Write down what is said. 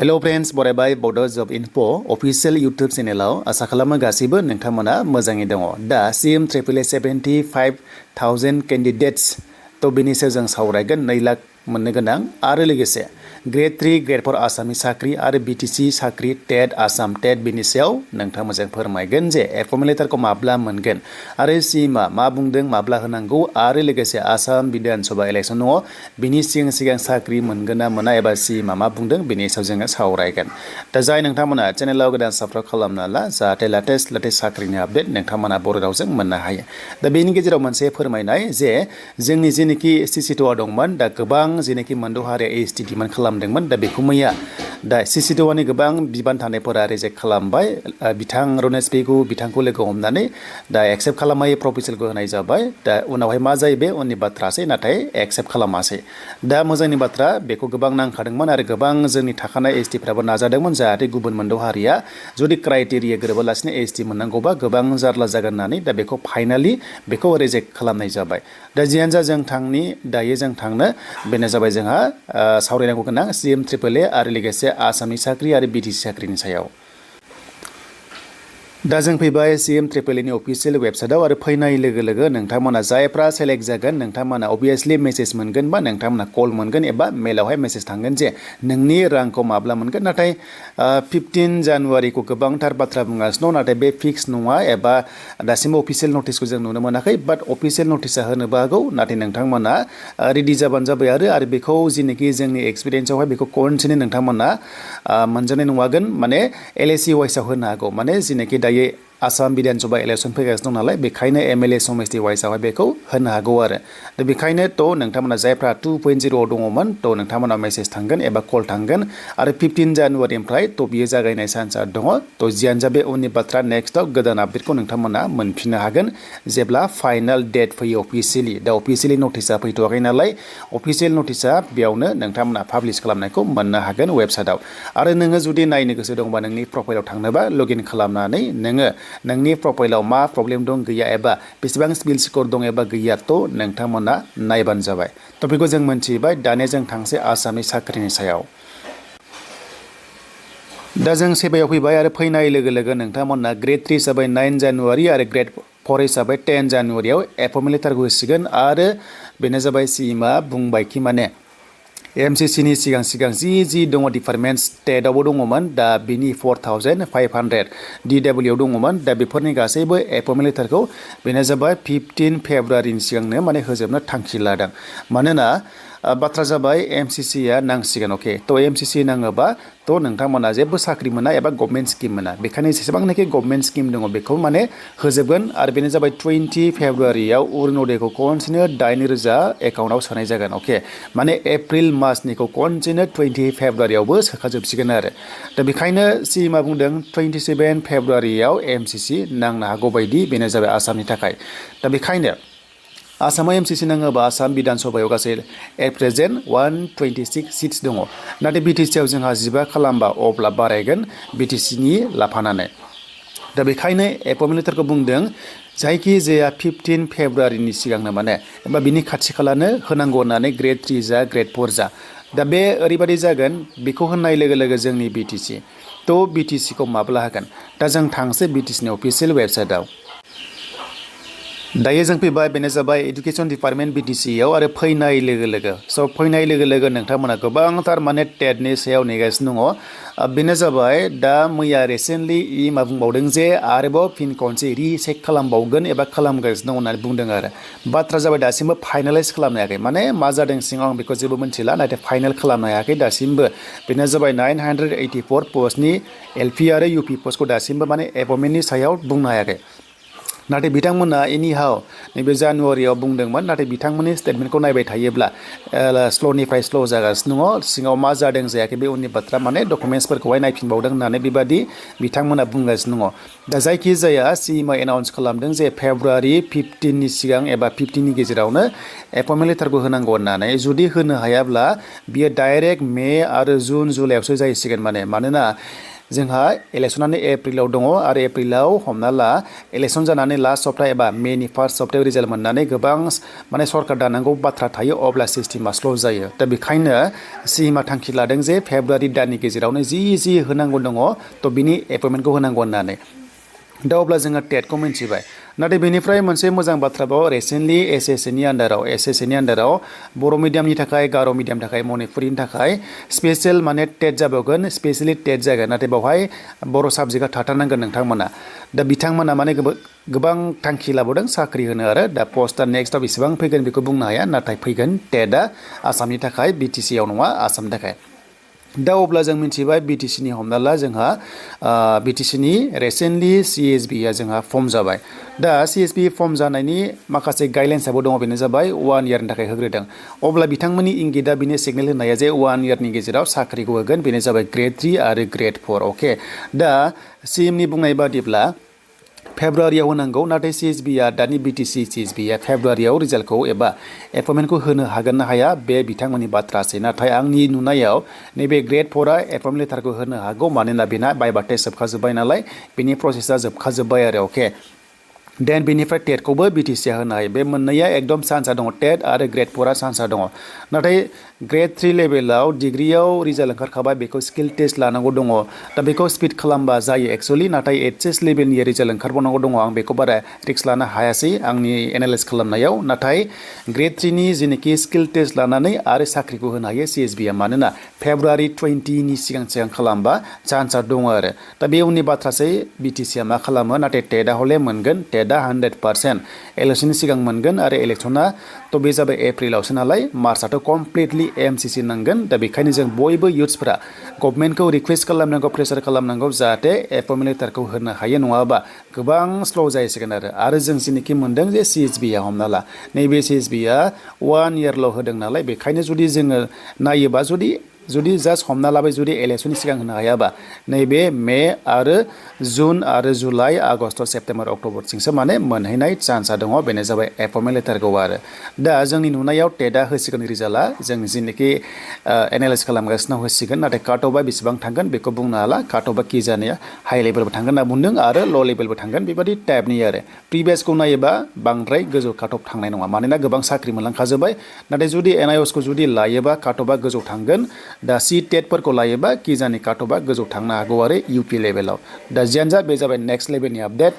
hello friends बरायबाय बड' जब info अफिशियेल YouTube चेनेलाव आसा खालामो गासैबो नोंथांमोना मोजाङै दङ दा CMAAA 75,000 कैंडिडेट्स तो बेनि सायाव जों सावरायगोन 2 लाख मोननो गोनां आरो लोगोसे Gr-3 Gr-4 आसामनि साख्रि आरो BTC साख्रि टेट आसाम टेट बेनि सायाव नोंथांमोनजों फोरमायगोन जे एपमेलेटारखौ माब्ला मोनगोन आरो सीमा मा बुंदों माब्ला होनांगौ आरो लोगोसे आसाम विधान सभा इलेक्शन दङ बिनि सिगां साख्रि मोनगोन ना मोना एबा सीमा मा बुंदों बेनि सायाव जोङो सावरायगोन दा जाय नोंथांमोना चेनेलाव गोदान साबस्क्राइब खालामना ला जाहाथे लेटेस्ट साख्रिनि आपडेट नोंथांमोना बर' रावजों मोननो हायो दा बेनि गेजेराव मोनसे फोरमायनाय जे जोंनि जेनेखि CCTOA दंमोन दा गोबां जेनेखि मोनद' हारिया AST डिमान्ड खालामदोंमोन दा बेखौ मैया दा CCTOAनि गोबां बिबान थानायफोरा रिजेक्ट खालामबाय बिथां रनेश पेगु बिथांखौ लोगो हमनानै दा एक्सेप्ट खालामै प्रप'जालखौ होनाय जाबाय दा उनावहाय मा जायो बे उननि बाथ्रासै नाथाय एक्सेप्ट खालामासै दा मोजांनि बाथ्रा बेखौ गोबां नांखादोंमोन आरो गोबां जोंनि थाखानाय STफ्राबो नाजादोंमोन जाहाथे गुबुन मोनद' हारिया जुदि क्राइटेरिया गोरोबालासिनो ST मोननांगौबा गोबां जारला जागोन होननानै दा बेखौ फाइनालि बेखौ रिजेक्ट खालामनाय जाबाय दा जियानो जा जों दायो जों थांनो बेनो जाबाय जोंहा सावरायनांगौ गोनां CMAAA आरो लोगोसे आसामनि साख्रि आरो BTC साख्रिनि सायाव दा जों फैबाय CMAAAनि अफिशियेल वेबसाइटआव आरो फैनाय लोगो लोगो नोंथांमोना जायफ्रा सेलेक्ट जागोन नोंथांमोना अबियसलि मेसेज मोनगोन बा नोंथांमोना कल मोनगोन एबा मेलावहाय मेसेज थांगोन जे नोंनि रांखौ माब्ला मोनगोन नाथाय 15 जानुवारिखौ गोबांथार बाथ्रा बुंगासिनो दं नाथाय बे फिक्स नङा एबा दासिमबो अफिशियेल नटिसखौ जों नुनो मोनाखै बाट अफिशियेल नटिसा होनोबो हागौ नाथाय नोंथांमोना रेडि जाबानो जाबाय आरो बेखौ जेनेखि जोंनि एक्सपिरियेन्सआवहाय बेखौ कन्टिनिउ नोंथांमोना मोनजानाय नङागोन माने LAC वाइसआव होनो हागौ माने जेनेखि दायो आसाम विधान सभा इलेक्शन फैगासिनो दं नालाय बेखायनो MLA समस्ति वाइसआवहाय बेखौ होनो हागौ आरो दा बेखायनो नोंथांमोना जायफ्रा 2.0 दङमोन नोंथांमोना मेसेज थांगोन एबा कल थांगोन आरो 15 जानुवारिनिफ्राय बियो जागायनाय चान्सआ दङ जियानो जा बे उननि बाथ्रा नेक्स्टआव गोदान आपडेटखौ नोंथांमोना मोनफिननो हागोन जेब्ला फाइनाल डेट फैयो अफिशियेलि दा अफिशियेलि नटिसा फैथ'वाखै नालाय अफिशियेल नटिसा बेयावनो नोंथांमोना पाब्लिश खालामनायखौ मोननो हागोन वेबसाइटआव आरो नोङो जुदि नायनो गोसो दंबा नोंनि प्रफाइलाव थांनोबा लगइन खालामनानै नोङो नोंनि प्रफाइलाव मा प्रब्लेम दं गैया एबा बेसेबां सिबिल स्कर दं एबा गैया नोंथांमोना नायबानो जाबाय बेखौ जों मोनथिबाय दानिया जों थांसै आसामनि साख्रिनि सायाव दा जों सेबायाव फैबाय आरो फैनाय लोगो लोगो नोंथांमोना Gr-3 हिसाबै 9 जानुवारि आरो Gr-4 हिसाबै 10 जानुवारियाव एपमेन्ट लेटारखौ होसिगोन आरो बेनो जाबाय सीमा बुंबायखि माने MCCनि सिगां जि दङ डिपार्टमेन्ट्स टेटआवबो दङमोन दा बिनि 4,500 DW दङमोन दा बेफोरनि गासैबो एपमेन्ट लेटारखौ बेनो जाबाय 15 फेब्रुवारिनि सिगांनो माने होजोबनो थांखि लादों मानोना बाथ्रा जाबाय MCCआ नांसिगोन अके MCC नाङोबा नोंथांमोना जेबो साख्रि मोना एबा गभर्नमेन्ट स्किम मोना बेखायनो जेसेबांनाखि गभर्नमेन्ट स्किम दङ बेखौ माने होजोबगोन आरो बेनो जाबाय 20 फेब्रुवारियाव अरुणोदयखौ कन्टिनिउ 8,000 एकाउन्टआव सोनाय जागोन अके माने एप्रिल मासनिखौ कन्टिनिउ 20 फेब्रुवारियावबो सोखाजोबसिगोन आरो दा बेखायनो सीमा बुंदों 27 फेब्रुवारियाव MCC नांनो हागौ बायदि बेनो जाबाय आसामनि थाखाय दा बेखायनो आसामाव MCC नाङोबा आसाम विधान सभायाव गासै एट प्रेजेन्ट 126 सिट्स दङ नाथाय BTCआव जोंहा 15 खालामबा अब्ला बारायगोन BTCनि लाफानानै दा बेखायनो एपमेन्ट लेटारखौ बुंदों जायखि जाया 15 फेब्रुवारिनि सिगांनो माने एबा बिनि खाथि खालानो होनांगौ होननानै Gr-3 जा Gr-4 जा दा बे ओरैबायदि जागोन बेखौ होननाय लोगो लोगो जोंनि BTC BTCखौ माब्ला होगोन दा जों थांसै BTCनि अफिशियेल वेबसाइटआव दायो जों फैबाय बेनो जाबाय एडुकेशन डिपार्टमेन्ट BTCआव आरो फैनाय लोगो लोगो नोंथांमोना गोबांथार माने टेटनि सायाव नेगासिनो दङ बेनो जाबाय दा मैया रिसेन्टलि मा बुंबावदों जे आरोबाव फिन खनसे रिचेक खालामबावगोन एबा खालामगासिनो दं होननानै बुंदों आरो बाथ्रा जाबाय दासिमबो फाइनालाइज खालामनो हायाखै माने मा जादों सिङाव आं बेखौ जेबो मिन्थिला नाथाय फाइनाल खालामनो हायाखै दासिमबो बेनो जाबाय 984 पस्टनि LP आरो UP पस्टखौ दासिमबो माने एपमेन्टनि सायाव बुंनो हायाखै नाथाय बिथांमोना एनिहाव नैबे जानुवारियाव बुंदोंमोन नाथाय बिथांमोननि स्टेटमेन्टखौ नायबाय थायोब्ला स्ल'निफ्राय स्ल' जागासिनो दङ सिङाव मा जादों जायाखै बे उननि बाथ्रा माने डकुमेन्ट्सफोरखौहाय नायफिनबावदों होननानै बेबादि बिथांमोना बुंगासिनो दङ दा जायखिजाया सीमा एनाउन्स खालामदों जे फेब्रुवारि 15नि सिगां एबा 15नि गेजेरावनो एपमेन्ट लेटारखौ होनांगौ होननानै जुदि होनो हायाब्ला बियो डाइरेक्ट मे आरो जुन जुलाइआवसो जाहैसिगोन मानोना जोंहा इलेक्सनानो एप्रिलाव दङ आरो एप्रिलाव हमना ला इलेक्सन जानानै लास्ट सप्ताह एबा मेनि फार्स्ट सप्तायाव रिजाल्ट मोननानै गोबां माने सरकार दानांगौ बाथ्रा थायो अब्ला सिस्टेमा स्ल' जायो दा बेखायनो सिएमआ थांखि लादों जे फेब्रुवारि दाननि गेजेरावनो जि होनांगौ दङ थ' बिनि एपइन्टमेन्टखौ होनांगौ होननानै दा अब्ला जोङो टेटखौ मिन्थिबाय नाथाय बेनिफ्राय मोनसे मोजां बाथ्राबाव रिसेन्टलि एसएससिनि आन्दाराव बर' मिडियामनि थाखाय गार' मिडियामनि थाखाय मणिपुरिनि थाखाय स्पेसियेल माने टेट जाबावगोन स्पेसियेलि टेट जागोन नाथाय बेवहाय बर' साबजेक्टआ थाथारनांगोन नोंथांमोना दा बिथांमोना माने गोबां थांखि लाबोदों साख्रि होनो आरो दा पस्टआ नेक्स्टआव बेसेबां फैगोन बेखौ बुंनो हाया नाथाय फैगोन टेटआ आसामनि थाखाय बिटिसिआव नङा आसामनि थाखाय दा अब्ला जों मिथिबाय बिटिसिनि हमना ला जोंहा बिटिसिनि रिसेन्टलि सिएसबिआ जोंहा फर्म जाबाय दा सिएसबि फर्म जानायनि माखासे गाइडलाइन्सआबो दङ बेनो जाबाय 1 इयारनि थाखाय होग्रोदों अब्ला बिथांमोननि इंगितआ बिनि सिगनेल होनाया जे 1 इयारनि गेजेराव साख्रिखौ होगोन बेनो जाबाय Gr-3 आरो Gr-4 अके दा सिएमनि बुंनाय बादिब्ला फेब्रुवारियाव होनांगौ नाथाय सिएसबिआ दानि बिटिसि सिएसबिआ फेब्रुवारियाव रिजाल्टखौ एबा एपइन्टमेन्टखौ होनो हागोन ना हाया बे बिथांमोननि बाथ्रासै नाथाय आंनि नुनायाव नैबे Gr-4आ एपइन्टमेन्ट लेटारखौ होनो हागौ मानोना बेना बायबा टेस्ट जोबखाजोब्बाय नालाय बिनि प्रसेसा जोबखाजोब्बाय आरो अके देन बेनिफ्राय टेटखौबो बिटिसिआ होनो हायो बे मोननैया एकदम चान्सआ दङ टेट आरो Gr-4आ चान्सआ दङ नाथाय Gr-3 लेभेलाव डिग्रियाव रिजाल्ट ओंखारखाबाय बेखौ स्किल टेस्ट लानांगौ दङ दा बेखौ स्पिड खालामबा जायो एक्सुअलि नाथाय एचएस लेभेलनि रिजाल्ट ओंखारबावनांगौ दङ आं बेखौ बारा रिक्स लानो हायासै आंनि एनालाइज खालामनायाव नाथाय Gr-3नि जेनोखि स्किल टेस्ट लानानै आरो साख्रिखौ होनो हायो सिएसबिआ मानोना फेब्रुवारि 20नि सिगां खालामबा चान्सआ दङ आरो दा बे उननि बाथ्रासै बिटिसिआ मा खालामो नाथाय टेटआ हले मोनगोन टेटआ 100% इलेक्सननि सिगां मोनगोन आरो इलेक्सना थ' बे जाबाय एप्रिलावसो नालाय मार्चआथ' कमप्लिटलि एमसिसि नांगोन दा बेखायनो जों बयबो इयुथ्सफोरा गभर्नमेन्टखौ रिक्वेस्ट खालामनांगौ प्रेसार खालामनांगौ जाहाथे एपइन्टमेन्ट लेटारखौ होनो हायो नङाबा गोबां स्ल' जाहैसिगोन आरो जों जेनोखि मोनदों जे सिएसबिआ हमना ला नैबे सिएसबिआ 1 इयारल' होदों नालाय बेखायनो जुदि जोङो नायोबा जुदि जास्ट हमना लाबाय जुदि इलेक्सननि सिगां होनो हायाबा नैबे मे आरो जुन आरो जुलाइ आगष्ट सेप्तेम्बर अक्ट'बरसिमसो माने मोनहैनाय चान्सआ दङ बेनो जाबाय एपइन्टमेन्ट लेटारखौ आरो दा जोंनि नुनायाव टेटआ होसिगोन रिजाल्टआ जों जेनोखि एनालाइज खालामगासिनो होसिगोन नाथाय काट अफआ बेसेबां थांगोन बेखौ बुंनो हाला काट अफआ कि जानाया हाइ लेभेलबो थांगोन होनना बुंदों आरो ल' लेभेलबो थांगोन बेबादि टाइपनि आरो प्रिभियासखौ नायोबा बांद्राय गोजौ काट अफ थांनाय नङा मानोना गोबां साख्रि मोनलांखाजोब्बाय नाथाय जुदि एनआइअसखौ जुदि लायोबा काट अफआ गोजौ थांगोन दा टेटफोरखौ लायोबा कि जानि काट अफआ गोजौ थांनो हागौ आरो इउपि लेभेलाव दा जियानो जा बे जाबाय नेक्स्ट लेभेलनि आपडेट